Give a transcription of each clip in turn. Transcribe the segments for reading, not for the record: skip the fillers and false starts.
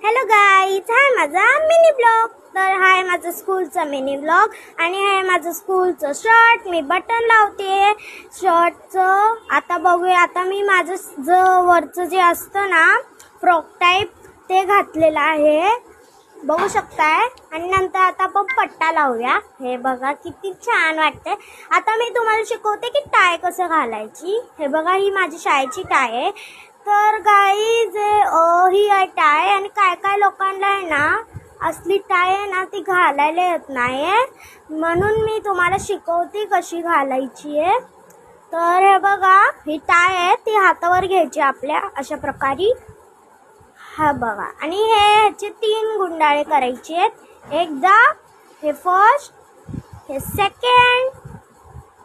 Hello guys, हाय माझा mini blog. तर हाय माझं स्कूलचं मिनी ब्लॉग आणि हाय माझं स्कूलचं शर्ट. मी बटन लावते शर्टचं. आता बघूया. आता मी माझं वरचं जे असतं ना फ्रॉक टाईप ते घातलेलं आहे, बघू शकताय. आणि नंतर आता आपण पट्टा लावूया. हे बघा किती छान वाटते. आता मी तुम्हाला शिकवते की टाय कसं घालायची. हे बघा, ही माझी शाळेची टाय आहे. तर गाईज ही आहे टाय. आणि काय काय लोकांना आहे ना असली टाय आहे ना ती घालायला येत नाही, म्हणून मी तुम्हाला शिकवते कशी घालायची आहे. तर हे बघा, ही टाय आहे ती हातावर घ्यायची आपल्या अशा प्रकारे. हा बघा, आणि ह्याचे 3 गुंडाळे करायचे आहेत. एकदा हे फर्स्ट, हे सेकंड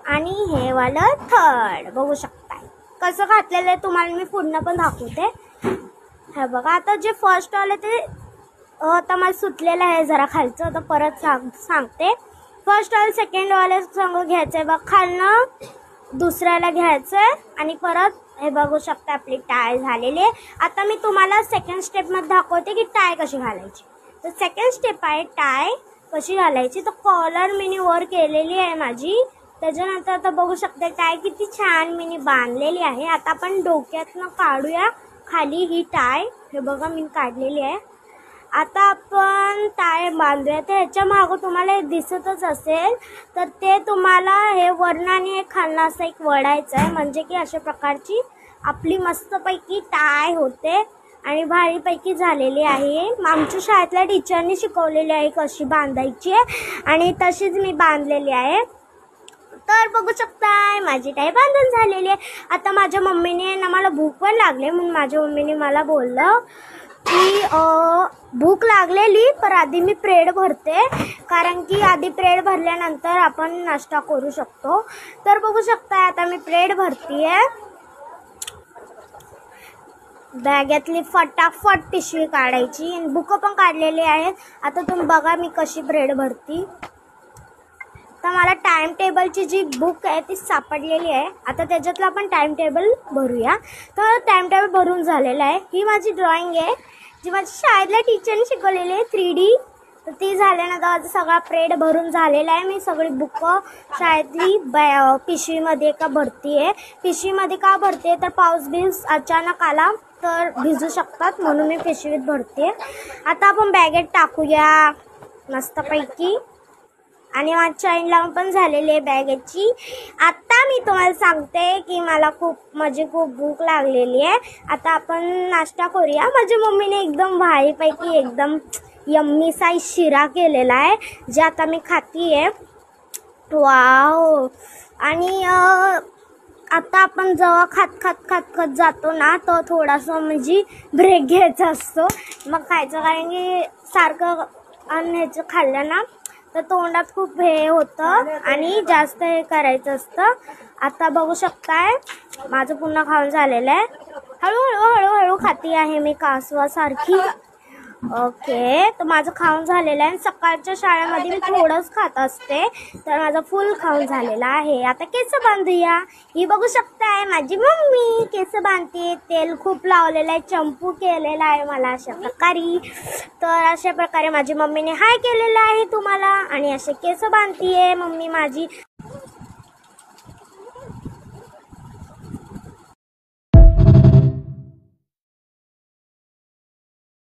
आणि हे वालं थर्ड. बघू शकताय कसं घातलेलं आहे. तुम्हाला मी पुन्हा पण दाखवते. हे बघा, आता जे फर्स्ट वाले ते आता मला सुटलेलं आहे जरा खालचं, तर परत सांगते. फर्स्ट वाले सेकंड वाले संग घ्यायचंय बघ, खालनं दुसऱ्याला घ्यायचंय आणि परत हे बघू शकता आपली टाय झालेली आहे. आता मी तुम्हाला सेकंड स्टेपमध्ये दाखवते की टाय कशी घालायची. तर सेकंड स्टेप आहे टाय कशी घालायची. तर कॉलर मिनी वर केलेली आहे माझी. त्याच्यानंतर आता बघू शकता टाय किती छान मिनी बांधलेली आहे. आता आपण डोक्यातनं काढूया खाली ही टाय. हे बघा मी काढलेली आहे. आता आपण टाय बांधूया. तर ह्याच्या मागं तुम्हाला दिसतच असेल, तर ते तुम्हाला हे वरनं आणि हे खालनं असं एक वडायचं आहे, म्हणजे की अशा प्रकारची आपली मस्तपैकी टाय होते आणि भारीपैकी झालेली आहे. आमच्या शाळेतल्या टीचरनी शिकवलेली आहे कशी बांधायची आहे आणि तशीच मी बांधलेली आहे. तर बघू शकताय माझी टाय बांधून झालेली आहे. आता माझ्या मम्मीने ना मला भूक पण लागली, म्हणून माझ्या मम्मीने मला बोललं की भूक लागलेली पण आधी मी ब्रेड भरते, कारण की आधी ब्रेड भरल्यानंतर आपण नाश्ता करू शकतो. तर बघू शकताय आता मी ब्रेड भरतीये. बॅगेतली फटाफट पिशवी काढायची आणि बुक पण काढलेली आहेत. आता तुम्ही बघा मी कशी ब्रेड भरती. तर मला टाइम टेबलची जी बुक आहे ती सापडलेली आहे. आता त्याच्यातलं आपण टाइम टेबल भरूया. तर टाइम टेबल भरून झालेलं आहे. ही माझी ड्रॉइंग आहे जी माझ्या शाळेतल्या टीचरने शिकवलेली आहे 3D. तर ती झाल्यानंतर माझा सगळा ब्रेड भरून झालेला आहे. मी सगळी बुक शाळेतली पिशवीमध्ये का भरतीये. पिशवीमध्ये का भरते तर पाऊस बिऊस अचानक आला तर भिजू शकतात, म्हणून मी पिशवीत भरते. आता आपण बॅगेत टाकूया मस्तपैकी. आणि माझ्या चैन लावून पण झालेली आहे बॅगेची. आता मी तुम्हाला सांगते की मला खूप भूक लागलेली आहे. आता आपण नाश्ता करूया. माझ्या मम्मीने एकदम भारीपैकी एकदम यम्मी साई शिरा केलेला आहे, जे आता मी खातीये. वाव. आणि आता आपण जेव्हा खात जातो ना तर थोडासा म्हणजे ब्रेक घ्यायचा असतो, मग खायचं. कारण की सारखं ह्याचं खाल्लं ना तर तोंडात खूप हे होतं आणि जास्त हे करायचं असतं. आता बघू शकताय माझं पुन्हा खाऊन झालेलं आहे. हळूहळू खाती आहे मी कासवासारखी. ओके, तर माझं खाऊन झालेलं आहे. सकाळच्या शाळेमध्ये मी थोडंच खात असते, तर माझं फुल खाऊन झालेलं आहे. आता केस बांधूया. ही बघू शकताय माझी मम्मी केस बांधते. तेल खूप लावलेलं आहे, चंपू केलेला आहे मला अशा प्रकारे. तर अशा प्रकारे माझी मम्मीने हाय केलेलं आहे तुम्हाला आणि असे केस बांधतीये मम्मी माझी.